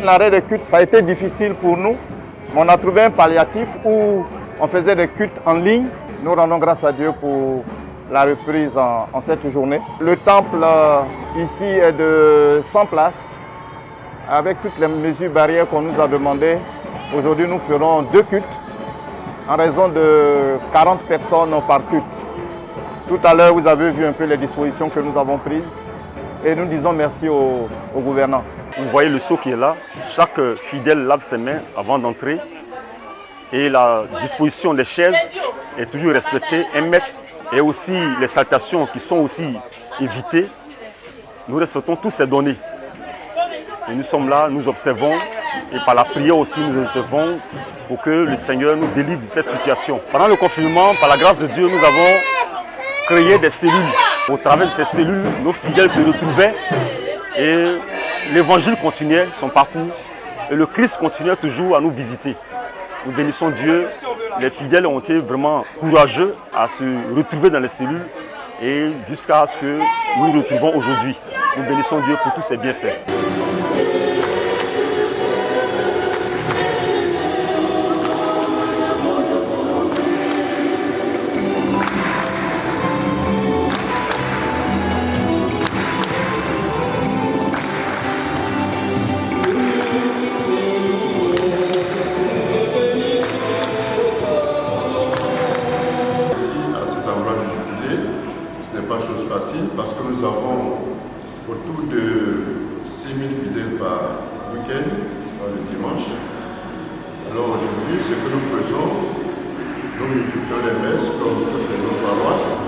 l'arrêt des cultes, ça a été difficile pour nous. Mais on a trouvé un palliatif où on faisait des cultes en ligne. Nous rendons grâce à Dieu pour la reprise en cette journée. Le temple ici est de 100 places. Avec toutes les mesures barrières qu'on nous a demandées, aujourd'hui nous ferons 2 cultes en raison de 40 personnes par culte. Tout à l'heure, vous avez vu un peu les dispositions que nous avons prises et nous disons merci au gouvernant. Vous voyez le seau qui est là. Chaque fidèle lave ses mains avant d'entrer et la disposition des chaises est toujours respectée, 1 mètre, et aussi les salutations qui sont aussi évitées. Nous respectons tous ces données. Et nous sommes là, nous observons, et par la prière aussi nous observons pour que le Seigneur nous délivre de cette situation. Pendant le confinement, par la grâce de Dieu, nous avons créé des cellules. Au travers de ces cellules, nos fidèles se retrouvaient et l'évangile continuait son parcours et le Christ continuait toujours à nous visiter. Nous bénissons Dieu, les fidèles ont été vraiment courageux à se retrouver dans les cellules et jusqu'à ce que nous nous retrouvons aujourd'hui. Nous bénissons Dieu pour tous ses bienfaits. Chose facile parce que nous avons autour de 6 000 fidèles par week-end, soit le dimanche. Alors aujourd'hui, ce que nous faisons, nous multiplions les messes comme toutes les autres paroisses.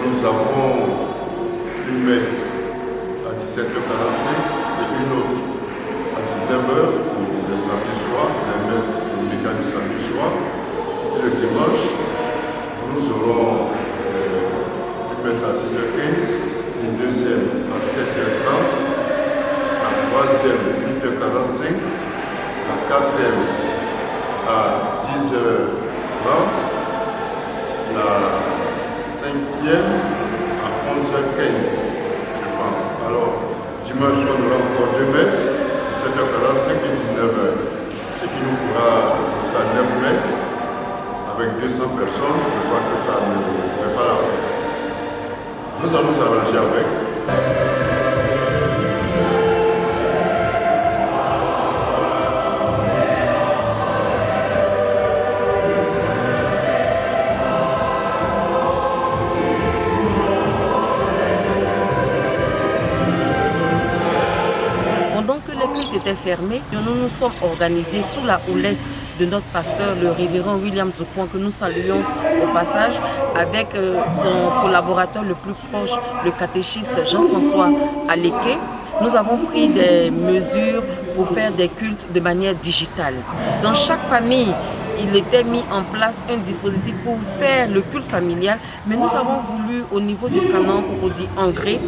Nous avons une messe à 17h45 et une autre à 19h le samedi soir, la messe dominicale du samedi soir. Et le dimanche, nous aurons messe à 6h15, une deuxième à 7h30, la troisième 8h45, la quatrième à 10h30, la cinquième à 11h15, je pense. Alors, dimanche soir, on aura encore 2 messes, 17h45 et 19h, ce qui nous fera au total 9 messes, avec 200 personnes. Je crois que ça ne fait pas l'affaire. Nous allons nous arranger avec. Pendant que les cultes étaient fermés, nous nous sommes organisés sous la houlette de notre pasteur, le révérend William Zokwan, que nous saluons au passage, avec son collaborateur le plus proche, le catéchiste Jean-François Aléké. Nous avons pris des mesures pour faire des cultes de manière digitale. Dans chaque famille, il était mis en place un dispositif pour faire le culte familial, mais nous avons voulu, au niveau du canon Cocody Angré,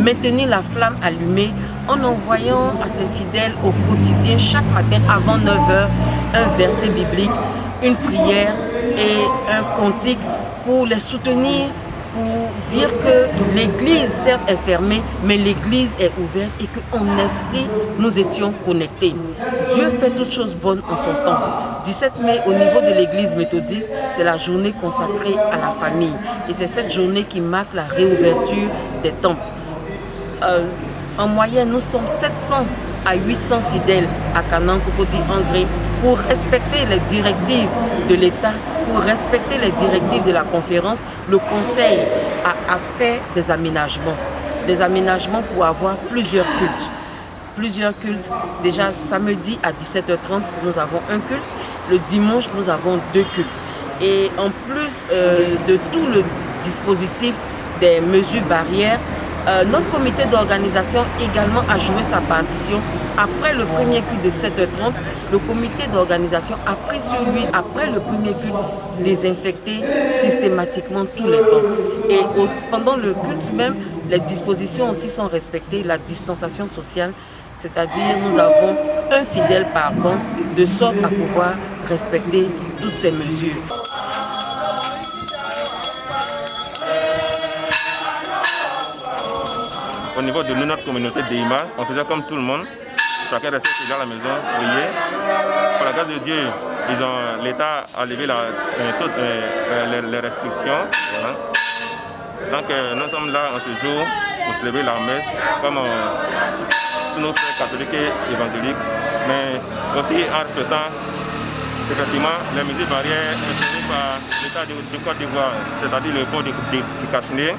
maintenir la flamme allumée en envoyant à ses fidèles au quotidien, chaque matin avant 9h, un verset biblique, une prière et un cantique pour les soutenir, pour dire que l'église certes est fermée, mais l'église est ouverte et qu'en esprit nous étions connectés. Dieu fait toutes choses bonnes en son temps. 17 mai, au niveau de l'église méthodiste, c'est la journée consacrée à la famille. Et c'est cette journée qui marque la réouverture des temples. En moyenne, nous sommes 700 à 800 fidèles à Canan Cocody Angré pour respecter les directives de l'État, pour respecter les directives de la conférence. Le conseil a fait des aménagements pour avoir plusieurs cultes. Déjà samedi à 17h30, nous avons un culte. Le dimanche, nous avons 2 cultes. Et en plus de tout le dispositif des mesures barrières, notre comité d'organisation également a joué sa partition. Après le premier culte de 7h30, le comité d'organisation a pris sur lui, après le premier culte, désinfecter systématiquement tous les bancs. Et pendant le culte même, les dispositions aussi sont respectées, la distanciation sociale, c'est-à-dire nous avons un fidèle par banc, de sorte à pouvoir respecter toutes ces mesures. On niveau de notre communauté d'Ima, on faisait comme tout le monde. Chacun restait dans la maison, prier. Pour la grâce de Dieu, l'État a levé les restrictions. Voilà. Donc nous sommes là en ce jour pour célébrer la messe, comme tous nos frères catholiques et évangéliques, mais aussi en respectant effectivement les mesures barrières instaurées par l'État de Côte d'Ivoire, c'est-à-dire le port du cache-nez,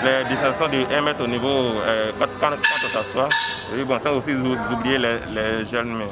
les distances de 1 mètre au niveau quand on s'assoit, et bon, sans aussi oublier les gels mains.